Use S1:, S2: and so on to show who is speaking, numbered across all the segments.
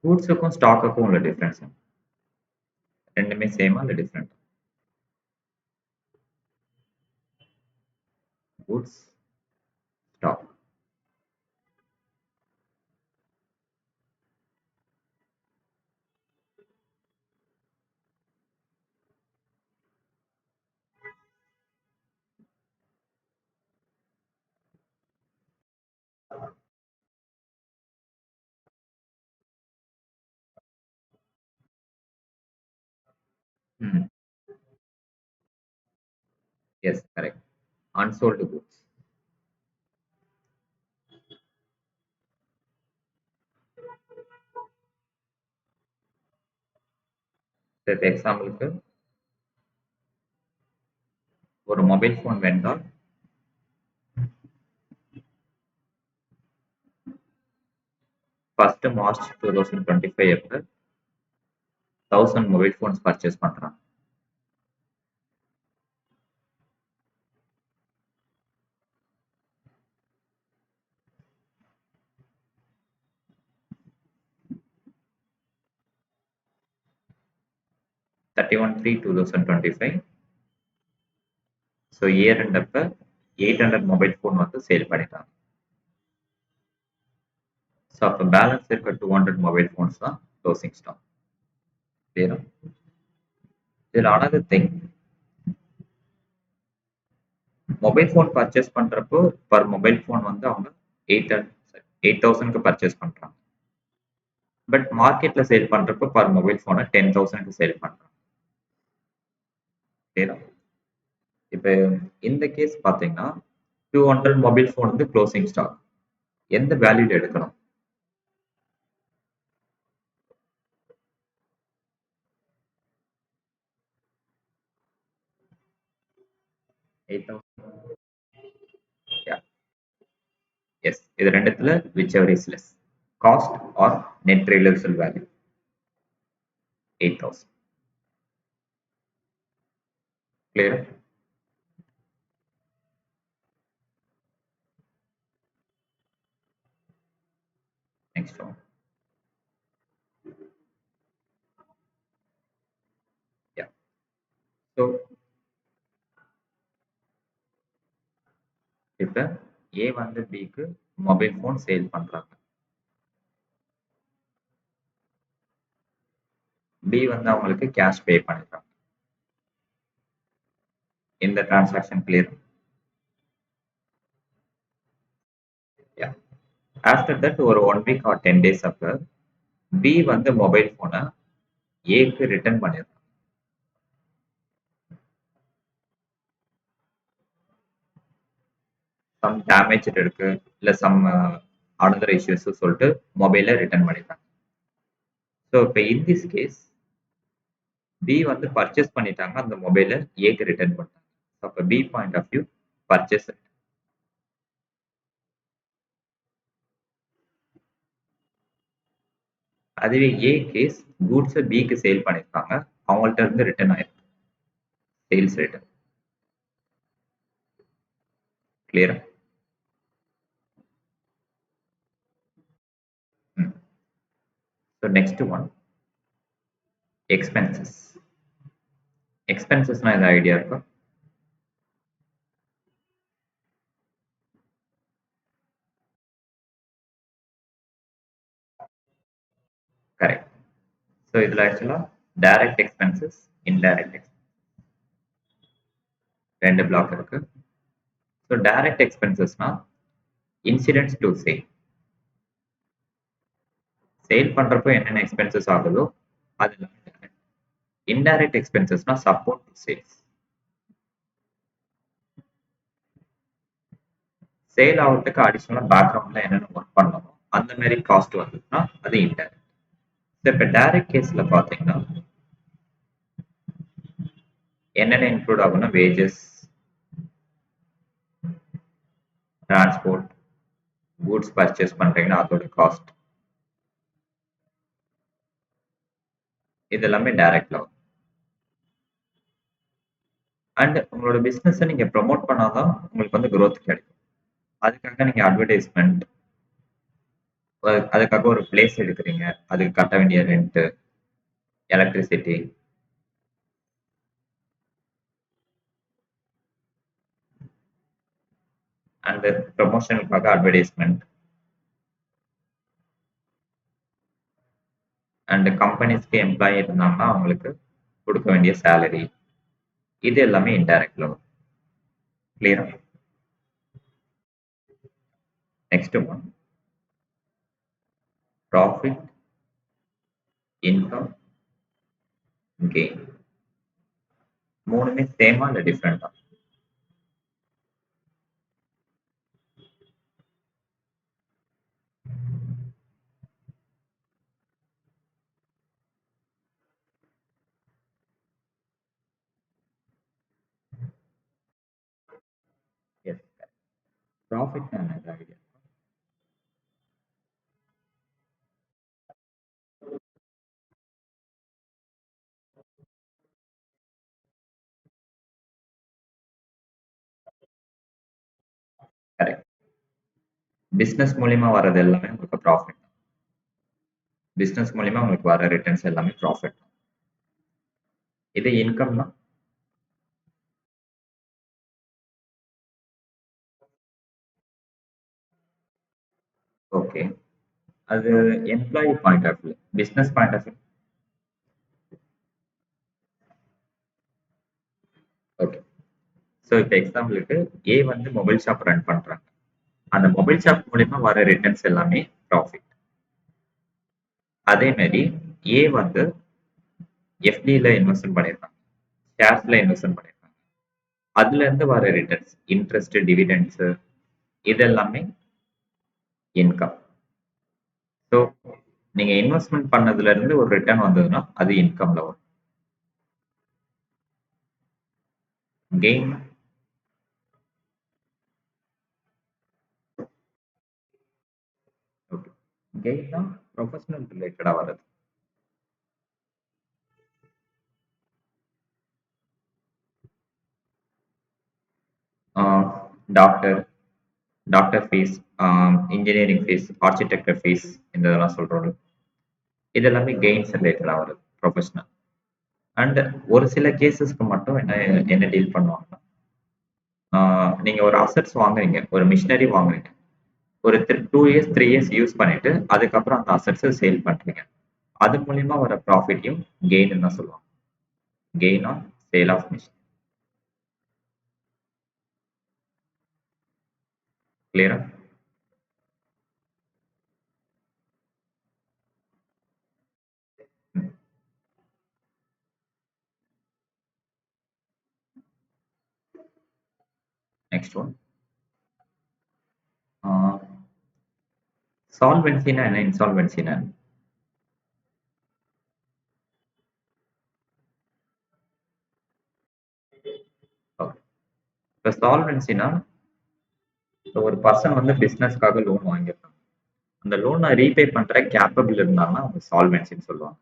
S1: கூட்ஸுக்கும் ஸ்டாக்குக்கும் உள்ள டிஃபரன்ஸ் ரெண்டுமே சேமா இல்ல டிஃபரெண்ட்? Goods, stock. ம். Yes, correct. Unsold goods. இப்போ எக்ஸாம்பிளுக்கு ஒரு mobile phone vendor first March 2025 அப்ப 1000 மொபைல் ஃபோன்ஸ் பர்ச்சேஸ் பண்றான். March 2025. ஸோ இயர் எண்ட் அப்ப 800 மொபைல் ஃபோன் வந்து சேல் பண்ணிட்டாங்க. ஸோ அப்போ பேலன்ஸ் இருக்க 200 மொபைல் ஃபோன்ஸ் தான் க்ளோசிங் ஸ்டாக். கிளியரா? இதில் another thing, mobile phone purchase பண்றப்போ பர் மொபைல் ஃபோன் வந்து அவங்க 8,000க்கு பர்ச்சேஸ் பண்றாங்க. பட் மார்க்கெட்ல சேல் பண்றப்போ பர் மொபைல் ஃபோனை 10,000க்கு சேல் பண்றாங்க. கிளியரா? இப்போ இந்த கேஸ் பார்த்தீங்கன்னா 200 மொபைல் ஃபோன் வந்து க்ளோசிங் ஸ்டாக். எந்த வேல்யூல எடுக்கணும்? 8,000. எஸ், இது ரெண்டுத்துல whichever is less, cost or net realisable value. 8,000. Clear? Next one. Yeah. So இப்போ ஏ வந்து பிக்கு மொபைல் ஃபோன் சேல் பண்றாங்க. பி வந்து அவங்களுக்கு கேஷ் பே பண்ணிடுறாங்க. இந்த transaction clear? Yeah. After that ஒரு 1 வீக் ஆர் 10 டேஸ் அப்ப பி வந்து மொபைல் ஃபோனை ஏக்கு ரிட்டர்ன் பண்ணிடுறாங்க. சம் டேமேஜ் இருக்கு இல்ல சம் அனதர் இஷ்யூஸ் சொல்லிட்டு மொபைலை ரிட்டர்ன் பண்ணிடுறாங்க. ஸோ இப்போ இன் திஸ் கேஸ் பி வந்து பர்ச்சேஸ் பண்ணிட்டாங்க, அந்த மொபைலை ஏக்கு ரிட்டர்ன் பண்ணாங்க. அப்போ B point of view purchase. அதுவே ஏ கேஸ் கூட்ஸை பிக்கு சேல் பண்ணியிருக்காங்க, அவங்கள்ட்ட இருந்து ரிட்டர்ன் ஆயிருக்கு. Sales return. கிளியரா? So next one, expenses. எக்ஸ்பென்சஸ்னா ஏதாவது ஐடியா இருக்கா? கரெக்ட். ஸோ இதில் ஆக்சுவலாக டைரக்ட் எக்ஸ்பென்சஸ், இன்டைரக்ட் எக்ஸ்பென்சஸ் ரெண்டு பிளாக் இருக்கு. ஸோ டைரக்ட் எக்ஸ்பென்சஸ்னா இன்சிடென்ட்ஸ் டு சேல். சேல் பண்றப்போ என்னென்ன எக்ஸ்பென்சஸ் ஆகுதோ அது டைரக்ட். இன்டைரக்ட் எக்ஸ்பென்சஸ்னா சப்போர்ட் டு சேல்ஸ். சேல் ஆகிறதுக்கு அடிஷனலாக பேக்ரவுண்ட்ல என்னென்ன ஒர்க் பண்ணணுமோ அந்த மாதிரி காஸ்ட் வந்ததுன்னா அது இன்டைரக்ட். இப்போ டைரக்ட் கேஸ்ல பார்த்தீங்கன்னா என்னென்ன இன்க்ளூட் ஆகும்னா வேஜஸ், டிரான்ஸ்போர்ட், கூட்ஸ் பர்ச்சேஸ் பண்றீங்கன்னா அதோட காஸ்ட், இது எல்லாமே டைரக்ட்ல வரும். அண்ட் உங்களோட பிசினஸை நீங்க ப்ரொமோட் பண்ணாதான் உங்களுக்கு வந்து growth கிடைக்கும். அதுக்காக நீங்க அட்வர்டைஸ்மெண்ட், அதுக்காக ஒரு பிளேஸ் எடுக்குறீங்க. அதுக்கு கட்ட வேண்டிய ரெண்ட், எலக்ட்ரிசிட்டி, அண்ட் ப்ரமோஷனுக்காக அட்வர்டைஸ்மெண்ட், அண்ட் கம்பெனிஸ்க்கு எம்ப்ளாயி இருந்தாங்கன்னா அவங்களுக்கு கொடுக்க வேண்டிய சேலரி, இது எல்லாமே இன்டைரக்ட்ல வரும். கிளியரா? Next one, profit, income, gain. மூணுமே சேமா இல்ல டிஃப்ரெண்டா? எஸ். ப்ராஃபிட்னா என்னது ஐடியா? கரெக்ட். பிசினஸ் மூலியமா வர்றது எல்லாமே உங்களுக்கு ப்ராஃபிட். பிசினஸ் மூலியமா உங்களுக்கு வர ரிட்டர்ன்ஸ் எல்லாமே ப்ராஃபிட். இது இன்கம்னா? ஓகே. அது employee point of view. Business point of view. Okay. So இப்போ எக்ஸாம்பிளுக்கு ஏ வந்து மொபைல் ஷாப் ரன் பண்றாங்க. அந்த மொபைல் ஷாப் மூலியமா வர ரிட்டர்ன்ஸ் எல்லாமே ப்ராஃபிட். அதே மாதிரி ஏ வந்து எஃப்டில இன்வெஸ்ட்மெண்ட் பண்ணியிருக்காங்க, ஷேர்ஸ்ல இன்வெஸ்ட்மெண்ட் பண்ணியிருக்காங்க. அதுல இருந்து வர ரிட்டர்ன்ஸ், இன்ட்ரெஸ்ட், டிவிடெண்ட்ஸ், இது எல்லாமே இன்கம். ஸோ நீங்க இன்வெஸ்ட்மெண்ட் பண்ணதுல இருந்து ஒரு ரிட்டர்ன் வந்ததுன்னா அது இன்கம்ல வரும். Gain, okay. கெயின்னா ப்ரொஃபஷனல் ரிலேட்டடா வர்றது. Doctor, doctor fees, engineering fees, architecture fees, இந்த இதெல்லாம் சொல்றோம். இது எல்லாமே கெயின்ஸ் ரிலேட்டடா வருது ப்ரொஃபஷனல். அண்ட் ஒரு சில கேசஸ்க்கு மட்டும் என்ன என்ன டீல் பண்ணுவாங்கன்னா, நீங்க ஒரு அசெட்ஸ் வாங்குறீங்க, ஒரு மிஷினரி வாங்குறீங்க. ஒரு 2 இயர்ஸ் 3 இயர்ஸ் யூஸ் பண்ணிட்டு அதுக்கப்புறம் அந்த அசெட்ஸை சேல் பண்றீங்க. அது மூலியமா வர ப்ராஃபிட்டையும் கெயின் தான் சொல்லுவாங்க. Gain on sale of machine. கிளியரா? நெக்ஸ்ட் ஒன், சால்வென்சினா என்ன, இன்சால்வென்சினா என்ன? ஓகே. இப்போ சால்வென்சினா ஒரு பர்சன் வந்து பிசினஸ்க்காக லோன் வாங்கியிருக்காங்க. அந்த லோனை ரீபே பண்ற கேப்பபிள் இருந்தாங்கன்னா அவங்க சால்வென்சின்னு சொல்லுவாங்க.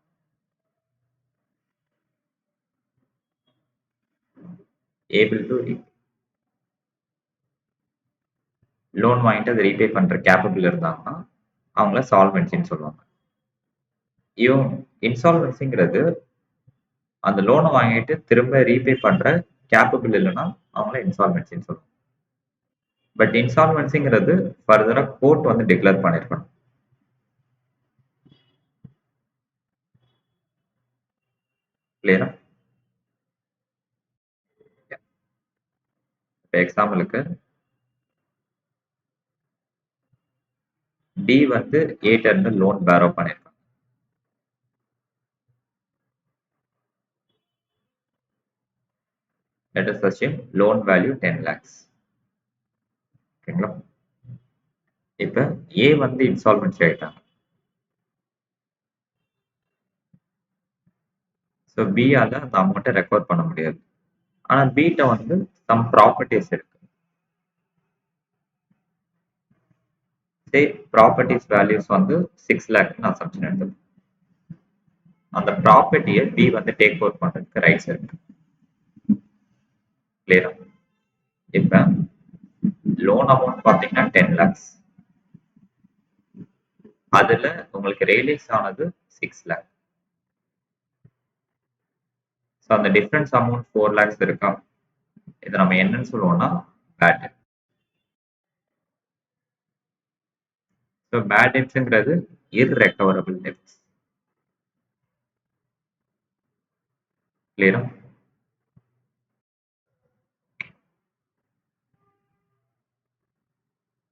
S1: ஏபிள் டு லோன் வாங்கிட்டு அதை ரீபே பண்ற கேப்பபிள் இருந்தாங்கன்னா அவங்கள சால்வென்சின்னு சொல்லுவாங்க. இவன் இன்சால்வென்சிங்கிறது அந்த லோனை வாங்கிட்டு திரும்ப ரீபே பண்ற கேப்பபிள் இல்லைன்னா அவங்கள இன்சால்வென்சின்னு சொல்லுவாங்க. பட் இன்சால்வென்சிங்கிறது ஃபர்தரா கோர்ட் வந்து டிக்ளேர் பண்ணிருக்கணும். கிளியரா? இப்போ எக்ஸாம்பிளுக்கு டி வந்து ஏட்ட இருந்து லோன் பேரோ பண்ணிருக்காங்க. Let us assume loan value 10 lakhs. ஓகேங்களா? இப்ப ஏ வந்து இன்சால்வென்சி ஆயிட்டாங்க. ஸோ பி ஆல அந்த அமௌண்ட்டை ரெக்கவர் பண்ண முடியாது. ஆனா பிட்ட வந்து சம் ப்ராப்பர்ட்டிஸ் இருக்கு. சே ப்ராப்பர்ட்டிஸ் வேல்யூஸ் வந்து 6 லேக்னு அசம்ஷன் எடுத்துக்கோங்க. அந்த ப்ராப்பர்ட்டியை பி வந்து டேக் ஓவர் பண்றதுக்கு ரைட்ஸ் இருக்கு. கிளியரா? இப்ப லோன் அமௌண்ட் பாத்தீங்கன்னா 10 lakhs. அதுல உங்களுக்கு ரியலைஸ் ஆனது 6 lakh. ஸோ அந்த டிஃபரன்ஸ் அமௌண்ட் 4 lakhs இருக்கா? இதை நம்ம என்னன்னு சொல்லுவோம்னா பேட் டெட். ஸோ பேட் டெட்ஸ்ங்கிறது இர்ரெக்கவரபிள் டெப்ட்ஸ். கிளியரா?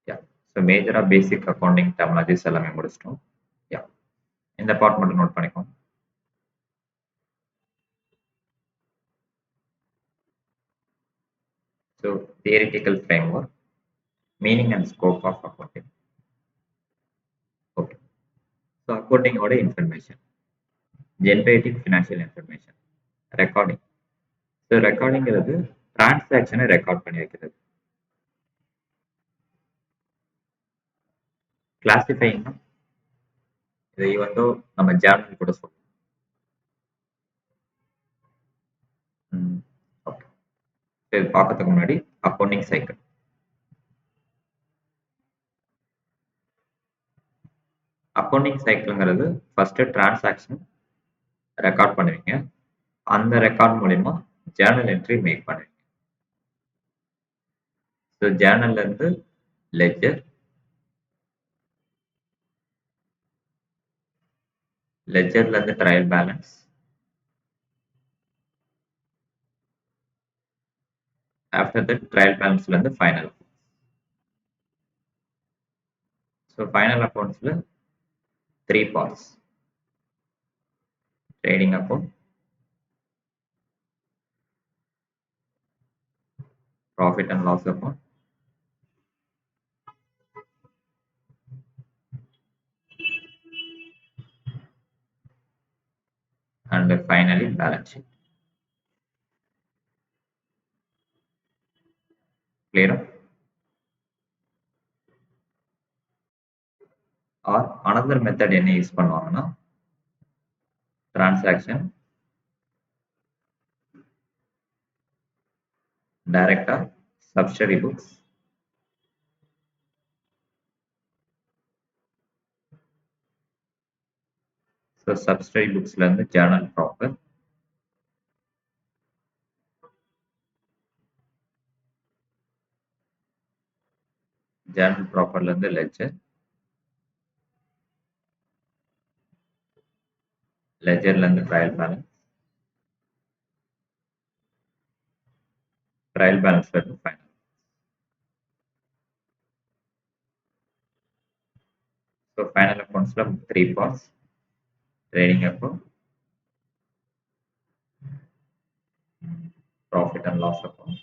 S1: யா. ஸோ மேஜரா பேசிக் அக்கௌண்டிங் டெர்மினாலஜிஸ் எல்லாமே முடிச்சிட்டோம். யா. இந்த பார்ட் மட்டும் நோட் பண்ணிக்கோங்க. So theoretical framework, meaning and scope of accounting. Okay. So அக்கௌண்டிங்கோட information, generating financial information, recording. So ரெக்கார்டிங்கிறது டிரான்சாக்ஷனை ரெக்கார்ட் பண்ணி வைக்கிறது. கிளாசிஃபைங்னா இதை வந்து நம்ம ஜேர்னல் கூட சொல்லலாம். ஓகே. இது பார்க்கறதுக்கு முன்னாடி அக்கௌண்டிங் சைக்கிள். அக்கௌண்டிங் சைக்கிள்ங்கிறது ஃபர்ஸ்ட் டிரான்சாக்ஷன் ரெக்கார்ட் பண்ணுவீங்க. அந்த ரெக்கார்ட் மூலியமா ஜேர்னல் என்ட்ரி மேக் பண்ணுவீங்க. ஸோ ஜேர்னல்ல இருந்து லெட்ஜர், லெட்ஜர்ல இருந்து trial balance, after that trial பேலன்ஸ்ல இருந்து ஃபைனல். ஸோ ஃபைனல் அக்கௌண்ட்ஸ்ல 3 parts: trading account, profit and loss account, and finally balance sheet. Clear? Or another method என்ன யூஸ் பண்ணுவாங்கன்னா டிரான்சாக்ஷன் டைரக்டா சப்சிடரி புக்ஸ், ஸோ சப்சிடரி புக்ஸ்ல இருந்து ஜேர்னல் ப்ராப்பர், ஜேர்னல் ப்ராப்பர்ல இருந்து ledger, லெட்ஜர்ல இருந்து ட்ரையல் பேலன்ஸ், ட்ரையல் பேலன்ஸ்ல இருந்து ஃபைனல். ஸோ ஃபைனல் அக்கௌண்ட்ஸ்ல 3 parts: trading account, profit and loss account,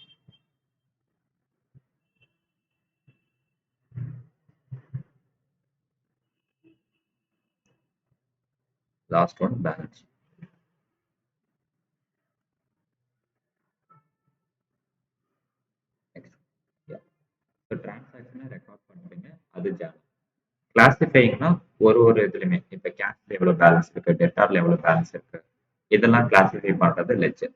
S1: last one balance. So டிரான்சாக்ஷனை ரெக்கார்ட் பண்ணுறீங்க, அது ஜேர்னல். கிளாசிஃபைங்னா ஒரு இதுலையுமே இப்போ கேஷ்ல எவ்வளோ பேலன்ஸ் இருக்கு, டெட்டார்ல எவ்வளோ பேலன்ஸ் இருக்கு, இதெல்லாம் கிளாசிஃபை பண்றது லெட்ஜர்.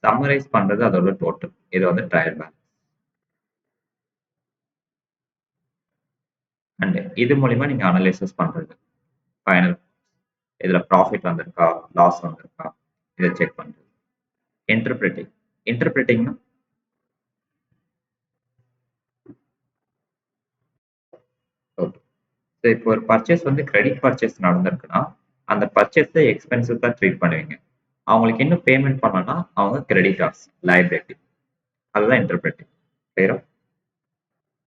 S1: சம்மரைஸ் பண்றது அதோட டோட்டல், இது வந்து ட்ரையல் பேலன்ஸ். அண்ட் இது மூலியமா நீங்க அனலைசிஸ் பண்றது ஃபைனல், இதுல ப்ராஃபிட் வந்திருக்கா, லாஸ் வந்திருக்கா, இதை செக் பண்றது. Interpreting, இன்டர்பிரட்டிங்னா okay. ஸோ இப்போ ஒரு பர்ச்சேஸ் வந்து கிரெடிட் பர்ச்சேஸ் நடந்திருக்குன்னா அந்த பர்ச்சேஸை எக்ஸ்பென்சிவ் தான் ட்ரீட் பண்ணுவீங்க. அவங்களுக்கு இன்னும் பேமெண்ட் பண்ணனா அவங்க கிரெடிட்டார்ஸ், லைபிலிட்டி. அதுதான் இன்டர்பிரட்டிங். கிளியரா?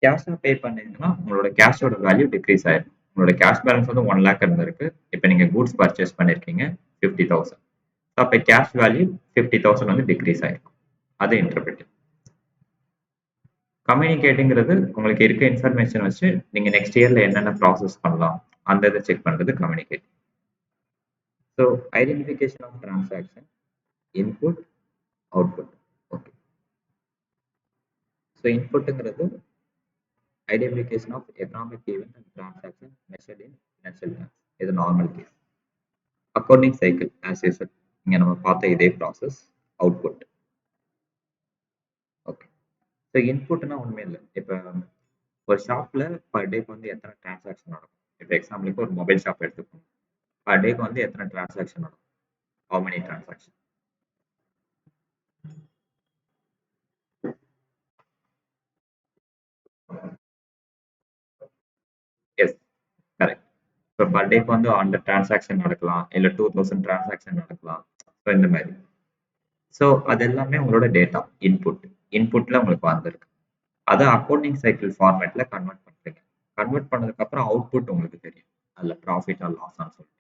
S1: கேஷா பே பண்ணீங்கன்னா உங்களோட கேஷோட வேல்யூ டிக்ரீஸ் ஆயிடும். உங்களோட கேஷ் பேலன்ஸ் வந்து 1 lakh இருந்திருக்கு. இப்போ நீங்க கூட்ஸ் பர்ச்சேஸ் பண்ணிருக்கீங்க 50,000. அப்போ கேஷ் வேல்யூ 50,000 வந்து டிக்ரீஸ் ஆயிருக்கும். அது இன்டர்பிரட்டிங். கம்யூனிகேட்டிங்கிறது உங்களுக்கு இருக்க இன்ஃபர்மேஷன் வச்சு நீங்க நெக்ஸ்ட் இயர்ல என்னென்ன ப்ராசஸ் பண்ணலாம் அந்த இதை செக் பண்றது communicating. So identification of transaction, input, output. Okay. So இன்புட்டுங்கிறது identification of economic event and transaction measured in financial terms. இது normal case. Accounting cycle as usual இங்க நம்ம பார்த்த இதே ப்ராசஸ். அவுட்புட். ஓகே. ஸோ இன்புட்னா ஒண்ணுமே இல்லை. இப்போ ஒரு ஷாப்ல பர் டேக்கு வந்து எத்தனை டிரான்சாக்ஷன் நடக்கும்? இப்போ எக்ஸாம்பிளுக்கு ஒரு மொபைல் ஷாப் எடுத்துப்போம். பர் டேக்கு வந்து எத்தனை டிரான்சாக்ஷன் நடக்கும்? How many transaction? Yes, correct. இப்போ பர் டேக்கு வந்து 100 டிரான்சாக்ஷன் நடக்கலாம், இல்ல 2000 டிரான்சாக்ஷன் நடக்கலாம். ஸோ இந்த மாதிரி. ஸோ அது எல்லாமே உங்களோட டேட்டா இன்புட். இன்புட்ல உங்களுக்கு வந்திருக்கு. அதை அக்கவுண்டிங் சைக்கிள் ஃபார்மேட்ல கன்வெர்ட் பண்றீங்க. கன்வெர்ட் பண்ணதுக்கு அப்புறம் அவுட்புட் உங்களுக்கு தெரியும். அதுல ப்ராஃபிட் ஆர் லாஸான்னு சொல்லிட்டு.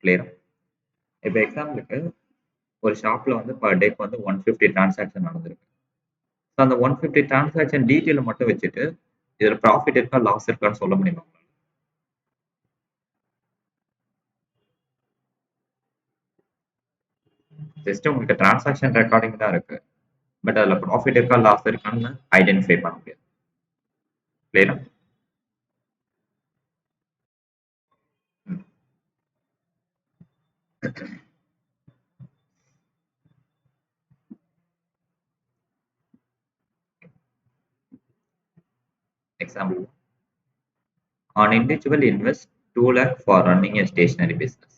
S1: கிளியரா? இப்போ எக்ஸாம்பிளுக்கு ஒரு ஷாப்ல வந்து பர் டேக்கு வந்து 150 டிரான்சாக்ஷன் நடந்திருக்கு. ஸோ அந்த 150 டிரான்சாக்ஷன் டீட்டெயில் மட்டும் வச்சுட்டு இதுல ப்ராஃபிட் இருக்கா லாஸ் இருக்கான்னு சொல்ல முடியுமா? ஜஸ்ட் உங்களுக்கு டிரான்சாக்ஷன் ரெக்கார்டிங் தான் இருக்கு. பட் அதுல ப்ராஃபிட் இருக்கா லாஸ் இருக்கான்னு ஐடென்டிஃபை பண்ண முடியாது. கிளியரா? Example, an individual invests 2 lakh for running a stationery business.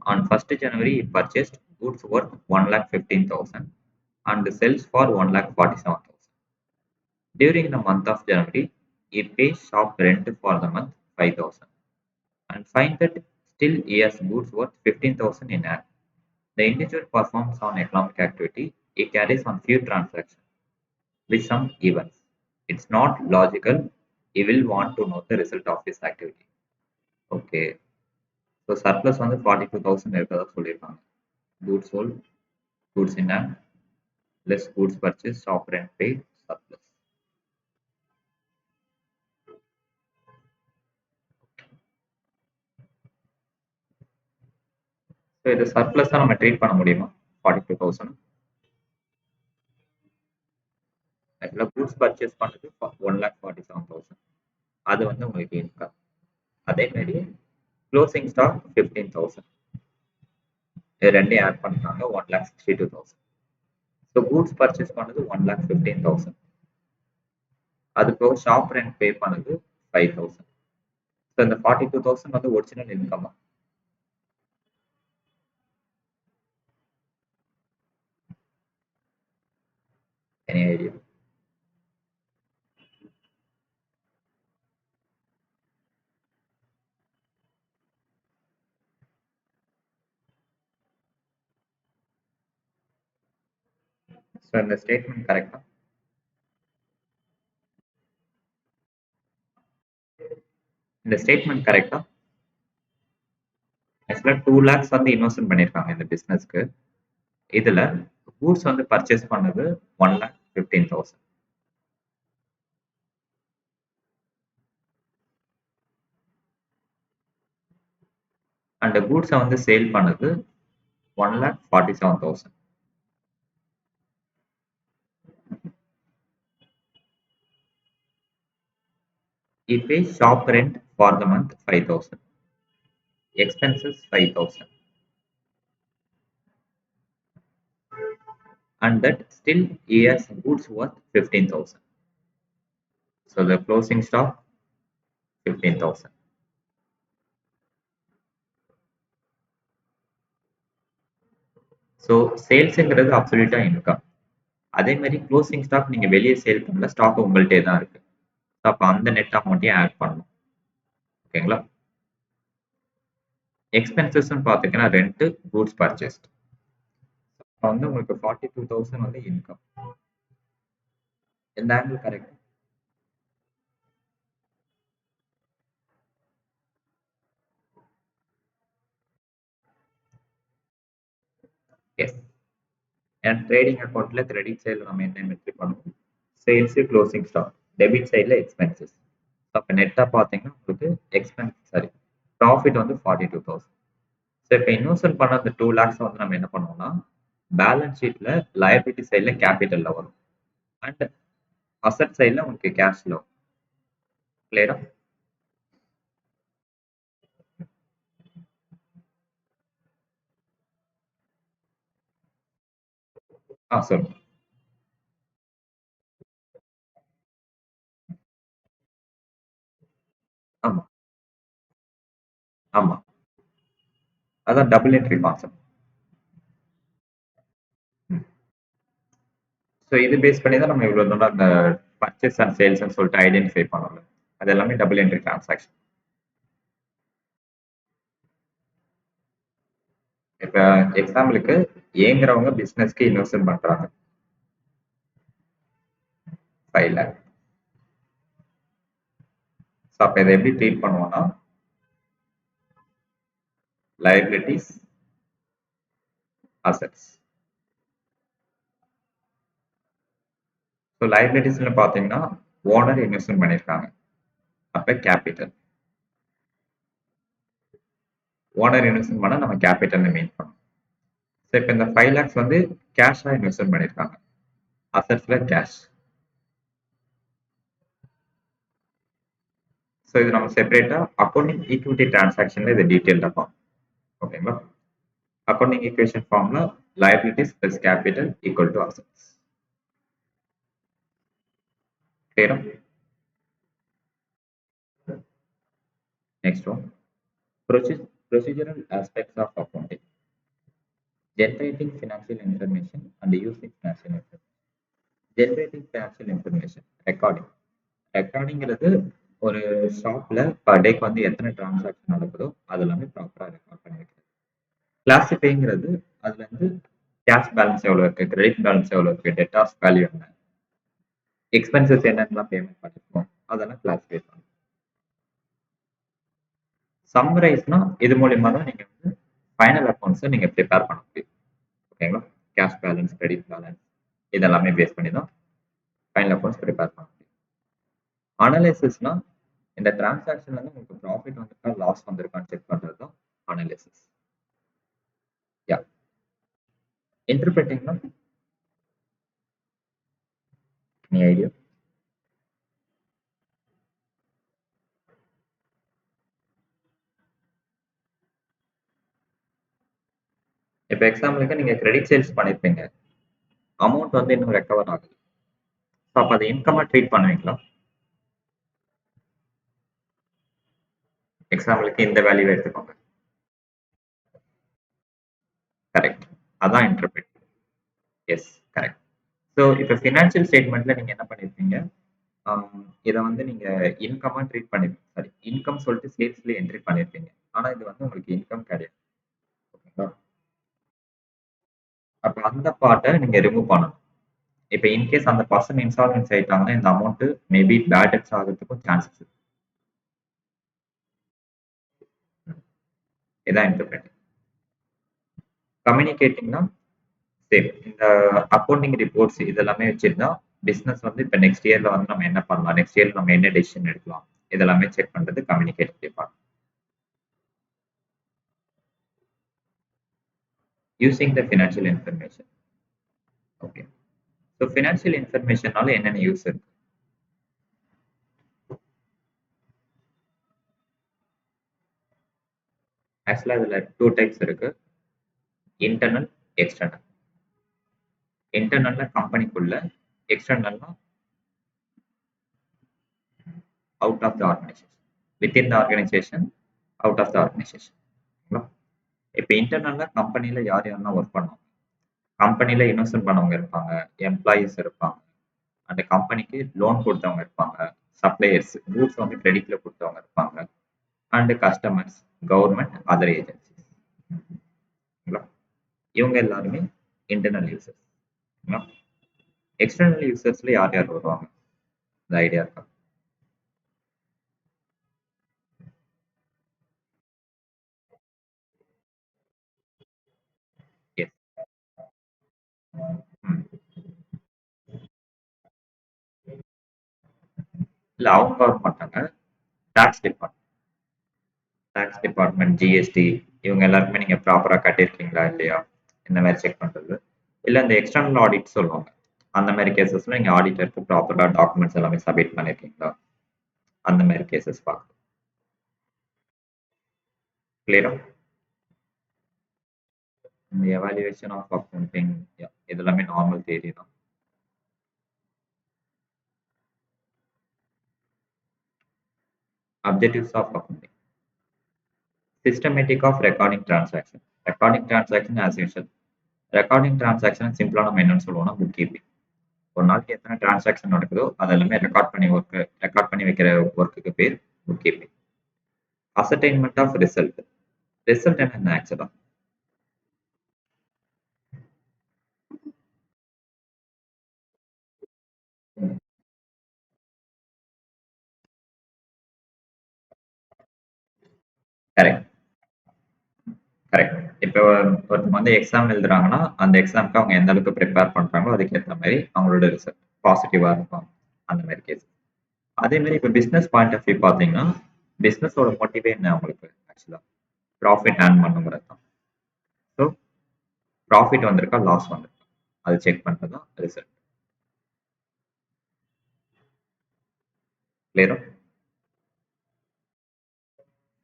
S1: On 1st January, he purchased goods worth 1 lakh 15,000 and sells for 1 lakh 47,000. During the month of January, he pays shop rent for the month 5,000 and finds that still he has goods worth 15,000 in hand. The individual performs on economic activity. He carries on few transactions with some events. It's not logical. He will want to know the result of his activity. Okay. So surplus வந்து 42,000 இருக்கிறதா சொல்லியிருக்காங்க. Goods sold, goods in hand, less goods purchase, shop rent paid, surplus. So இது சர்ப்ளஸாக நம்ம treat பண்ண முடியுமா? 42,000 ஆக்சுவலாக goods purchase பண்ணது 1,47,000. அது வந்து உங்களுக்கு இன்கம். அதே மாதிரி க்ளோசிங் ஸ்டாக் 15,000. இது ரெண்டையும் ஆட் பண்ணாங்க 1,62,000. ஸோ கூட்ஸ் பர்ச்சேஸ் பண்ணது 1,15,000. அது போக ஷாப் ரெண்ட் பே பண்ணது 5,000. ஸோ இந்த 42,000 வந்து ஒரிஜினல் இன்கமா? Any idea? ஸோ இந்த ஸ்டேட்மெண்ட் கரெக்டா? இந்த ஸ்டேட்மெண்ட் கரெக்டா? ஆக்சுவலாக 2 லேக்ஸ் வந்து இன்வெஸ்ட்மெண்ட் பண்ணியிருக்காங்க இந்த பிஸ்னஸ்க்கு. இதில் கூட்ஸ் வந்து பர்ச்சேஸ் பண்ணது 1,15,000. அண்ட் கூட்ஸை வந்து சேல் பண்ணது 1,47,000. He pays shop rent for the month 5,000. Expenses 5,000. And that still he has goods worth 15,000. So the closing stock 15,000. So சேல்ஸுங்கிறது அப்சல்யூட்டா இன்கம். அதே மாதிரி க்ளோசிங் ஸ்டாக் நீங்க வெளியே சேல் பண்ணல, ஸ்டாக் உங்கள்கிட்டே தான் இருக்கு. அப்போ அந்த நெட் அமௌண்ட்டையும் ஆட் பண்ணணும். ஓகேங்களா? எக்ஸ்பென்சஸ்ன்னு பார்த்தீங்கன்னா ரெண்ட், கூட்ஸ் பர்ச்சேஸ்ட். வந்து உங்களுக்கு 42,000 வந்து இன்கம். இந்த ஆங்கிள் கரெக்ட்? எஸ். ஏன்னா ட்ரேடிங் அக்கௌண்ட்ல கிரெடிட் சைடில் நம்ம என்ன என்ட்ரி பண்ணுவோம்? Sales, closing stock. டெபிட் சைடில் எக்ஸ்பென்சஸ். அப்போ நெட்டாக பார்த்தீங்கன்னா உங்களுக்கு ப்ராஃபிட் வந்து 42,000. ஸோ இப்போ இன்வெஸ்ட்மெண்ட் பண்ண அந்த 2 லேக்ஸ் வந்து நம்ம என்ன பண்ணுவோம்னா பேலன்ஸ் ஷீட்ல லயபிலிட்டி சைடில் கேபிட்டல்ல வரும். அண்ட் அசட் சைடில் உங்களுக்கு கேஷ்ல வரும். கிளியரா? சொல்லுங்க. ஆமா. அதான் டபுள் என்ட்ரி கான்செப்ட். ம். ஸோ இது பேஸ் பண்ணி தான் நம்ம இவ்வளோ தூரம் அந்த பர்ச்சேஸ் அண்ட் சேல்ஸ்ன்னு சொல்லிட்டு ஐடென்டிஃபை பண்ணோம்ல. அது எல்லாமே டபுள் என்ட்ரி டிரான்சாக்ஷன். இப்ப எக்ஸாம்பிளுக்கு ஏங்கிறவங்க பிசினஸ்க்கு இன்வெஸ்ட்மென்ட் பண்றாங்க 5 லேக். ஸோ அப்ப இதை எப்படி ட்ரீட் பண்ணுவோம்னா liabilities, assets. ஸோ liabilitiesல பார்த்தீங்கன்னா ஓனர் இன்வெஸ்ட்மெண்ட் பண்ணியிருக்காங்க. அப்ப கேபிட்டல். ஓனர் இன்வெஸ்ட்மெண்ட் பண்ணா நம்ம கேபிட்டல் மீன் பண்ணோம். ஸோ இப்போ இந்த 5 லேக்ஸ் வந்து கேஷா இன்வெஸ்ட்மெண்ட் பண்ணியிருக்காங்க. அசட்ஸ்ல கேஷ். ஸோ இது நம்ம செப்பரேட்டா அக்கௌண்டிங் ஈக்விட்டி டிரான்சாக்ஷன்ல இது டீட்டெயில்டா பார்ப்போம். ஓகேங்களா? அக்கௌண்டிங் ஈக்குவேஷன் ஃபார்ம்ல liabilities plus capital equal to assets. கிளியரா? Next one. Procedural aspects of accounting. Generating financial information and using financial information. Generating financial information. Recording. ரெக்கார்டிங்கிறது ஒரு ஷாப்ல பர் டேக்கு வந்து எத்தனை டிரான்சாக்ஷன் நடக்குதோ அது எல்லாமே ப்ராப்பரா ரெக்கார்ட் பண்ணி வைக்கிறது. கிளாசிஃபைங்கிறது அதுல இருந்து கேஷ் பேலன்ஸ் எவ்வளவு இருக்கு, கிரெடிட் பேலன்ஸ் எவ்வளவு இருக்கு, டெட்டார்ஸ் வேல்யூ என்ன, எக்ஸ்பென்சஸ் என்னென்னலாம் பேமெண்ட் பண்ணிருக்கோம் அதெல்லாம் கிளாசிஃபை பண்ணும். சம்மரைஸ்னா இது மூலியமா தான் நீங்க வந்து ஃபைனல் அக்கௌண்ட்ஸை நீங்க ப்ரிப்பேர் பண்ண முடியும். ஓகேங்களா? கேஷ் பேலன்ஸ், கிரெடிட் பேலன்ஸ் இதெல்லாமே பேஸ் பண்ணி தான் ஃபைனல் அக்கௌண்ட்ஸ் ப்ரிப்பேர் பண்ண முடியும். அனலைசிஸ்னா இந்த டிரான்சாக்ஷன்ல இருந்து உங்களுக்கு ப்ராஃபிட் வந்திருக்கா லாஸ் வந்திருக்கான்னு செக் பண்றது தான் அனலைசிஸ். யா. இன்டர்பிரட்டிங்னா நீ ஐடியா? இப்போ எக்ஸாம்பிளுக்கு நீங்க கிரெடிட் சேல்ஸ் பண்ணிருப்பீங்க, அமௌண்ட் வந்து இன்னும் ரெக்கவர் ஆகுது. ஸோ அப்போ அதை இன்கமா ட்ரீட் பண்ணுவீங்களா? எக்ஸாம்பிளுக்கு இந்த வேல்யூ எடுத்துக்கோங்க. கரெக்ட். அதான் இன்டர்பிரட். Yes, correct. ஸோ இப்போ ஃபினான்ஷியல் ஸ்டேட்மெண்ட்ல நீங்க என்ன பண்ணிருப்பீங்க, இதை வந்து நீங்க இன்கமா ட்ரீட் பண்ணிருப்பீங்க. சாரி, இன்கம் சொல்லிட்டு சேல்ஸ்ல என்ட்ரி பண்ணிருப்பீங்க. ஆனா இது வந்து உங்களுக்கு இன்கம் கிடையாது. ஓகேங்களா? அப்ப அந்த பார்ட்டை நீங்க ரிமூவ் பண்ணணும். இப்போ இன்கேஸ் அந்த பர்சன் இன்சால்வன்ஸ் ஆயிட்டாங்கன்னா இந்த அமௌண்ட் மேபி பேட் டெப்ஸ் ஆகிறதுக்கும் சான்சஸ் இருக்கு. இதான் இன்டர்பிரட். கம்யூனிகேட்டிங்னா சேம். இந்த அக்கௌண்டிங் ரிப்போர்ட்ஸ் இதெல்லாமே வச்சிருந்தா பிசினஸ் வந்து இப்போ நெக்ஸ்ட் இயர்ல வந்து நம்ம என்ன பண்ணலாம், நெக்ஸ்ட் இயர்ல நம்ம என்ன டெசிஷன் எடுக்கலாம் இதெல்லாமே செக் பண்றது communicative department. Using the financial information. Okay. So financial இன்ஃபர்மேஷனால என்னென்ன யூஸ் இருக்கு? ஆக்சுவலாக இதில் 2 டைப்ஸ் இருக்கு. Internal, external. இன்டர்னல்ல கம்பெனிக்குள்ள, எக்ஸ்டர்னல்னா out of the organisation. Within the organisation, out of the organisation. இப்போ இன்டர்னல்ல கம்பெனில யார் யாரெல்லாம் ஒர்க் பண்ணுவாங்க, கம்பெனில இன்வெஸ்ட்மெண்ட் பண்ணவங்க இருப்பாங்க, எம்ப்ளாயீஸ் இருப்பாங்க, அந்த கம்பெனிக்கு லோன் கொடுத்தவங்க இருப்பாங்க, சப்ளையர்ஸ் கூட்ஸ் வந்து கிரெடிட்ல கொடுத்தவங்க இருப்பாங்க, and customers, government, other agencies. இவங்க எல்லாருமே இன்டர்னல் யூசர்ஸ். எக்ஸ்டர்னல் யூசர்ஸ்ல யார் யார் வருவாங்க, இந்த ஐடியா இருக்கா? எஸ். இல்ல அவங்க வர மாட்டாங்க. Tax department. Tax department, GST இவங்க எல்லாருக்குமே நீங்க ப்ராப்பரா கட்டியிருக்கீங்களா இல்லையா இந்த மாதிரி செக் பண்றது. இல்ல இந்த எக்ஸ்டர்னல் ஆடிட் சொல்லுவாங்க, அந்த மாதிரி கேசஸ்ல நீங்க ஆடிட்டருக்கு ப்ராப்பரா டாக்குமெண்ட்ஸ் எல்லாமே சப்மிட் பண்ணிருக்கீங்களா அந்த மாதிரி கேசஸ் பார்க்கணும். கிளியரா? இந்த எவாலுவேஷன் ஆஃப் அக்கௌண்டிங் இதெல்லாமே நார்மல் தியரி தான். Objectives of accounting. Systematic of recording transaction. Recording transaction as usual. Recording transaction சிம்பிளா நம்ம என்னன்னு சொல்லுவோம்னா புக் கீப்பிங். ஒரு நாளைக்கு எத்தனை டிரான்சாக்ஷன் நடக்குதோ அது எல்லாமே ரெக்கார்ட் பண்ணி வைக்கிற ஒர்க்குக்கு பேர் book keeping. Ascertainment of result. Result என்ன ஆக்சுவலா? Correct, correct. இப்போ ஒருத்தவங்க வந்து எக்ஸாம் எழுதுறாங்கன்னா அந்த எக்ஸாம்க்கு அவங்க எந்த அளவுக்கு ப்ரிப்பேர் பண்றாங்களோ அதுக்கேற்ற மாதிரி அவங்களோட ரிசல்ட் பாசிட்டிவா இருக்கும். அந்த மாதிரி கேஸ். அதே மாதிரி இப்போ பிசினஸ் பாயிண்ட் ஆஃப் வியூ பார்த்தீங்கன்னா பிசினஸோட மோட்டிவே என்ன அவங்களுக்கு ஆக்சுவலா? ப்ராஃபிட் ஏர்ன் பண்ணுங்கிறது தான். ஸோ ப்ராஃபிட் வந்திருக்கா, லாஸ் வந்திருக்கா, அது செக் பண்ணுறது தான் ரிசல்ட். கிளியரா?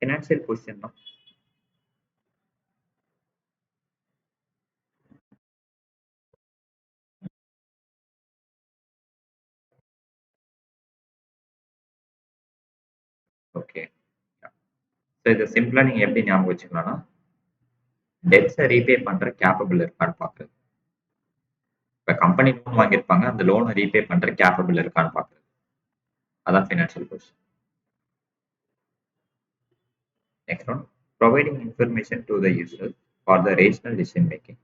S1: ஃபினான்ஷியல் பொசிஷன் தான். ஓகே. ஸோ இதை சிம்பிளா நீங்க எப்படி ஞாபகம் வச்சுக்கலாம்னா டெப்ஸை ரீபே பண்ற கேப்பபிள் இருக்கான்னு பார்க்குறது. இப்போ கம்பெனி லோன் வாங்கியிருப்பாங்க, அந்த லோனை ரீபே பண்ற கேப்பபிள் இருக்கான்னு பார்க்குறது. அதான் financial position. Next one, providing information to the user for the rational decision making.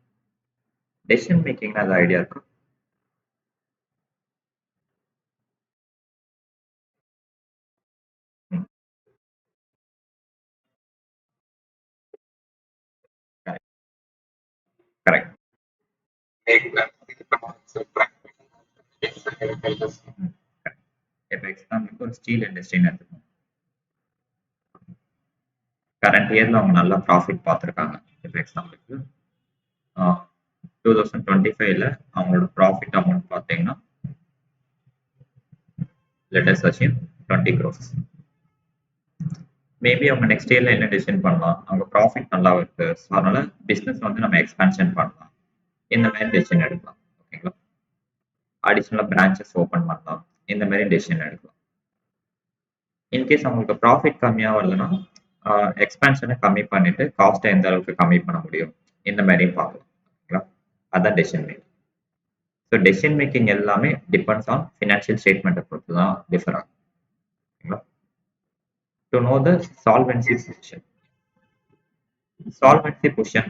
S1: Decision மேக்கிங்னா அது ஐடியா இருக்கும். கரெக்ட். இப்போ எக்ஸாம்பிளுக்கு ஒரு ஸ்டீல் இண்டஸ்ட்ரின்னு எடுத்துக்கோங்க. கரண்ட் இயர்ல அவங்க நல்லா ப்ராஃபிட் பார்த்துருக்காங்க. இப்போ எக்ஸாம்பிளுக்கு 2025ல அவங்களோட ப்ராஃபிட் அமௌண்ட் பார்த்தீங்கன்னா let us assume 20 crores. Maybe அவங்க நெக்ஸ்ட் இயர்ல என்ன டிசிஷன் பண்ணலாம், அவங்க ப்ராஃபிட் நல்லா இருக்கு, ஸோ அதனால பிஸ்னஸ் வந்து நம்ம எக்ஸ்பான்ஷன் பண்ணலாம், இந்த மாதிரி டெசிஷன் எடுக்கலாம். ஓகேங்களா? அடிஷ்னலா பிரான்ச்சஸ் ஓப்பன் பண்ணலாம், இந்த மாதிரி டெசிஷன் எடுக்கலாம். இன்கேஸ் அவங்களுக்கு ப்ராஃபிட் கம்மியாக வருதுன்னா எக்ஸ்பான்ஷனை கம்மி பண்ணிட்டு காஸ்ட்டை எந்த அளவுக்கு கம்மி பண்ண முடியும், இந்த மாதிரியும் பார்க்கலாம். ஓகேங்களா? அதான் decision making. So decision making எல்லாமே டிபெண்ட்ஸ் ஆன் ஃபினான்ஷியல் ஸ்டேட்மெண்ட்டை பொறுத்து தான் டிஃபர் ஆகும். ஓகேங்களா? To know the solvency position. Solvency position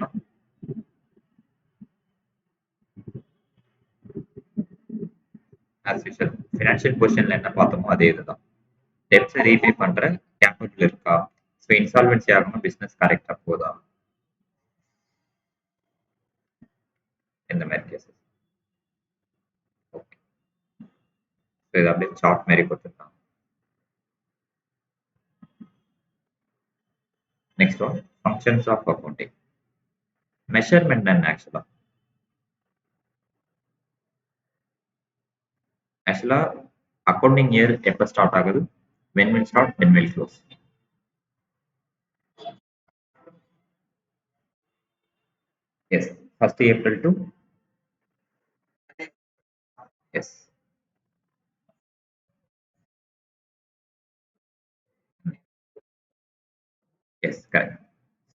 S1: as usual financial பொசிஷன்ல என்ன பார்த்தோமோ அதே இதுதான். டெப்ஸை ரீபே பண்ற கேபிட்டல் இருக்கா, ஸோ இன்சால்வென்சி ஆகணும், பிசினஸ் கரெக்டா போதா, இந்த மாதிரி கேசஸ். ஓகே. ஸோ இது அப்படியே சார்ட் மாதிரி கொடுத்துருக்காங்க. Next one, functions of accounting. Measurement என்ன ஆக்சுவலா? ஆக்சுவலா அக்கௌண்டிங் இயர் எப்போ ஸ்டார்ட் ஆகுது? when will start, when will close. Yes, 1st April to yes. Yes, correct.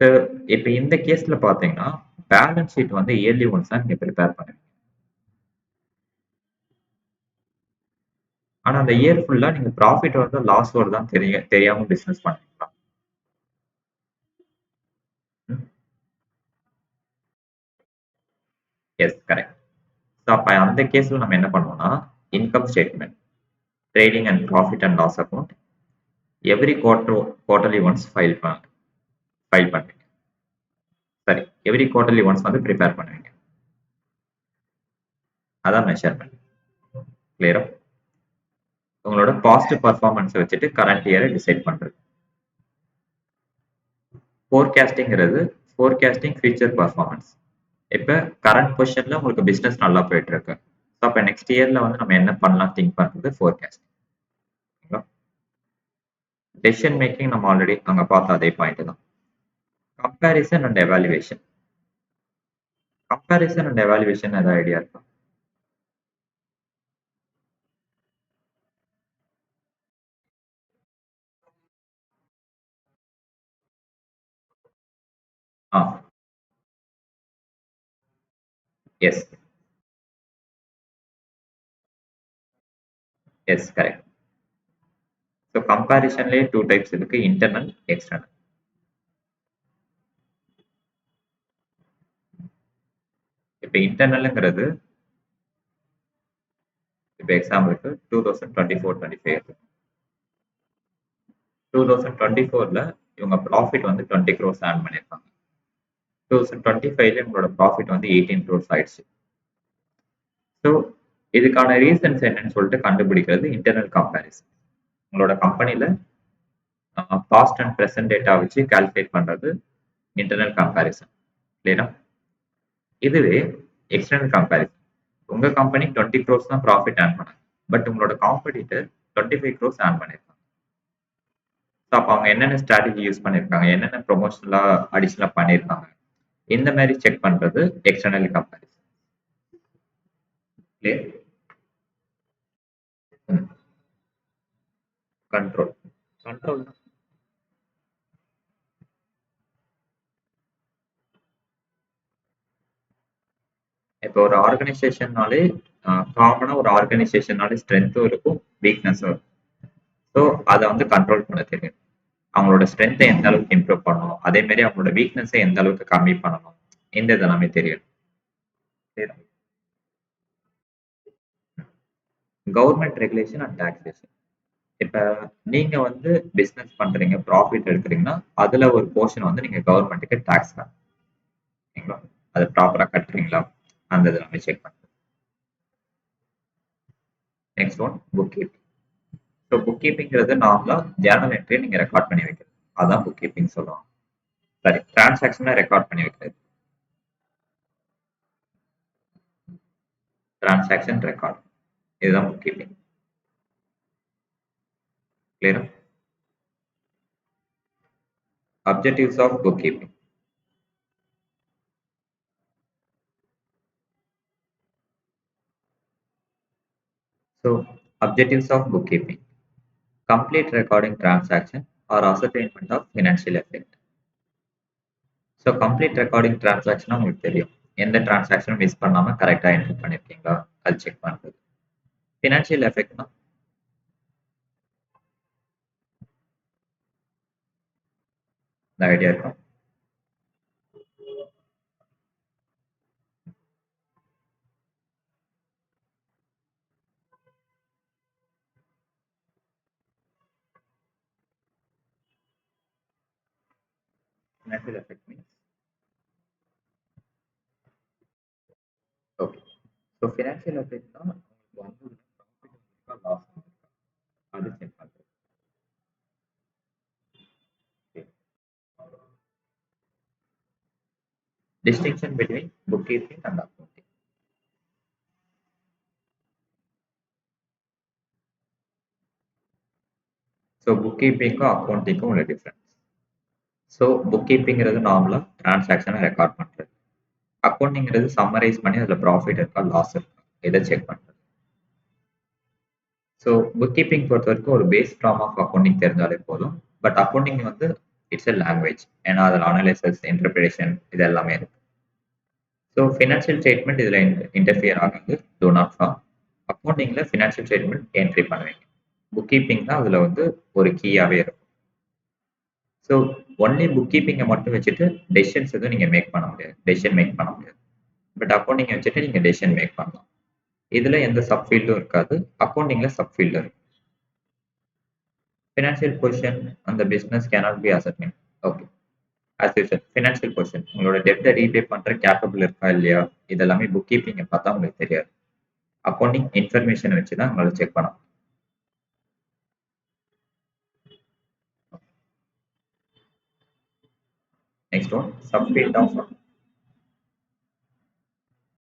S1: So இப்போ இந்த கேஸ்ல பார்த்தீங்கன்னா பேலன்ஸ் ஷீட் வந்து இயர்லி ஒன்ஸ் தான் நீங்க ப்ரிப்பேர் பண்ணுவீங்க. ஆனா அந்த இயர் ஃபுல்லா நீங்க ப்ராஃபிட் வருதா லாஸ் வருதான்னு தெரியாம பிசினஸ் பண்ணுவீங்களா? S, correct. ஸோ அப்போ அந்த கேஸ்ல நம்ம என்ன பண்ணுவோம்னா income statement, trading and profit and loss account every quarterly once file பண்ணுவீங்க. சரி, எவ்ரி குவார்டர்லி ஒன்ஸ் வந்து ப்ரிப்பேர் பண்ணுவீங்க. அதான் மெஷர்மெண்ட். கிளியரா? உங்களோட பாஸ்ட் பர்ஃபார்மன்ஸ் வச்சுட்டு கரண்ட் இயரை டிசைட் பண்றது. ஃபோர்காஸ்டிங்கிறது ஃபோர்காஸ்டிங் ஃபியூச்சர் பர்ஃபார்மன்ஸ். இப்போ கரண்ட் பொசிஷன்ல உங்களுக்கு பிசினஸ் நல்லா போயிட்டு இருக்கு, ஸோ அப்போ நெக்ஸ்ட் இயர்ல வந்து நம்ம என்ன பண்ணலாம் திங்க் பண்றது ஃபோர்காஸ்டிங். டெசிஷன் மேக்கிங் நம்ம ஆல்ரெடி அங்க பார்த்த அதே பாயிண்ட் தான். Comparison and evaluation. Comparison and evaluation ஏதாவது ஐடியா இருக்கா? Yes, yes correct. ஸோ கம்பேரிஷன்லேயே 2 டைப்ஸ் இருக்கு, இன்டர்னல், எக்ஸ்டர்னல். இப்போ இன்டர்னல்ங்கிறது இப்போ எக்ஸாம்பிளுக்கு 2024-25 இருக்கு. 2024ல இவங்க ப்ராஃபிட் வந்து 20 crores ஏர்ன் பண்ணியிருக்காங்க. 2025ல இவங்களோட ப்ராஃபிட் வந்து 18 crores ஆயிடுச்சு. ஸோ இதுக்கான ரீசன்ஸ் என்னன்னு சொல்லிட்டு கண்டுபிடிக்கிறது இன்டர்னல் கம்பேரிசன். உங்களோட கம்பெனில பாஸ்ட் அண்ட் ப்ரெசென்ட் டேட்டா வச்சு கால்குலேட் பண்றது இன்டர்னல் கம்பேரிசன். இல்லையா? இதுவே எக்ஸ்டர்னல் கம்பேரிசன். உங்க கம்பெனி 20 crores தான் ப்ராஃபிட் ஏர்ன் பண்ணாங்க. பட் உங்களோட காம்படிட்டர் 25 crores ஏர்ன் பண்ணியிருக்காங்க. ஸோ அப்போ அவங்க என்னென்ன ஸ்ட்ராட்டஜி யூஸ் பண்ணியிருக்காங்க, என்னென்ன ப்ரொமோஷனலாக அடிஷனலாக பண்ணியிருக்காங்க, இந்த மாதிரி செக் பண்ணுறது external comparison. Clear? Control. Control இப்போ ஒரு ஆர்கனைசேஷன்னாலே காமனாக ஒரு ஆர்கனைசேஷன்னாலே ஸ்ட்ரென்த்தும் இருக்கும், வீக்னஸும் இருக்கும். ஸோ அதை வந்து கண்ட்ரோல் பண்ண தெரியும். அவங்களோட ஸ்ட்ரென்த்தை எந்த அளவுக்கு இம்ப்ரூவ் பண்ணணும், அதே மாதிரி அவங்களோட வீக்னஸை எந்த அளவுக்கு கம்மி பண்ணணும், இந்த இதெல்லாமே தெரியும். Government regulation and taxation. இப்ப நீங்க வந்து பிசினஸ் பண்றீங்க, ப்ராஃபிட் எடுக்கிறீங்கன்னா அதுல ஒரு போர்ஷன் வந்து நீங்க கவர்மெண்ட்டுக்கு டாக்ஸ் ஓகேங்களா? அது ப்ராப்பரா கட்டுறீங்களா, அந்த இதை நம்ம செக் பண்ணுறோம். Next one book keeping. So book கீப்பிங்கிறது நார்மலா ஜேர்னல் என்ட்ரியை நீங்க ரெக்கார்ட் பண்ணி வைக்கிறது, அதான் புக் கீப்பிங் சொல்லுவாங்க. சரி, டிரான்சாக்ஷனை ரெக்கார்ட் பண்ணி வைக்கிறது, டிரான்சாக்ஷன் ரெக்கார்ட், இதுதான் புக் கீப்பிங். கிளியரா? Objectives of book keeping. So objectives of book keeping: complete recording transaction or ascertainment of financial effect. ஸோ கம்ப்ளீட் ரெக்கார்டிங் டிரான்சாக்ஷன் உங்களுக்கு தெரியும், எந்த டிரான்சாக்ஷனும் மிஸ் பண்ணாம கரெக்டா என்ட்ரி பண்ணிருக்கீங்களா, அது செக் பண்றது. ஃபினான்ஷியல் எஃபெக்ட்னா இந்த ஐடியா இருக்கும். Financial effect means okay. So financial எஃபெக்ட்னா உங்களுக்கு வந்து ப்ராஃபிட் வந்திருக்கா, லாஸ் வந்திருக்கா, அது செக் பண்றது. Distinction between book keeping and accounting. So book கீப்பிங்க்கும் அக்கௌண்டிங்க்கும் உள்ள டிஃப்ரென்ஸ். ஸோ புக் கீப்பிங்கிறது நார்மலா டிரான்சாக்ஷனை ரெக்கார்ட் பண்றது, அக்கௌண்டிங்கிறது சம்மரைஸ் பண்ணி அதில் ப்ராஃபிட் இருக்கா, லாஸ் இருக்கா, இதை செக் பண்றது. ஸோ புக் கீப்பிங் பொறுத்த வரைக்கும் ஒரு பேஸ் ஃபார்ம் ஆஃப் அக்கௌண்டிங் தெரிஞ்சாலே போதும். பட் அக்கௌண்டிங் வந்து இட்ஸ் எ லாங்குவேஜ், ஏன்னா அதில் அனலைசஸ், இன்டர்பிரேஷன் இது எல்லாமே இருக்கு. ஸோ ஃபினான்ஷியல் ஸ்டேட்மெண்ட் இதில் இன்டர்ஃபியர் ஆகாது, டூ நாட் ஃபார்ம். அக்கௌண்டிங்கில் ஃபினான்ஷியல் ஸ்டேட்மெண்ட் என்ட்ரி பண்ணுவீங்க, புக் கீப்பிங் தான் அதில் வந்து ஒரு கீயாகவே இருக்கும். ஸோ ஒன்லி புக் கீப்பிங்கை மட்டும் வச்சுட்டு டெசிஷன்ஸ் எதுவும் நீங்கள் மேக் பண்ண முடியாது, டெசிஷன் மேக் பண்ண முடியாது. பட் அக்கௌண்டிங்கை வச்சுட்டு நீங்கள் டெசிஷன் மேக் பண்ணலாம். இதுல எந்த சப்ஃபீல்டும் இருக்காது, அக்கௌண்டிங்ல சப்ஃபீல்டு இருக்கும். ஃபினான்ஷியல் பொசிஷன் அந்த business cannot be ascertained. Okay, as usual financial position உங்களோட டெப்ட்டை ரீபே பண்ற கேப்பபிள் இருக்கா இல்லையா, இதெல்லாமே புக் கீப்பிங்கை பார்த்தா உங்களுக்கு தெரியாது. அக்கௌண்டிங் இன்ஃபர்மேஷன் வச்சு தான் உங்களால செக் பண்ணலாம். Next one சப்ஃபீல்ட் of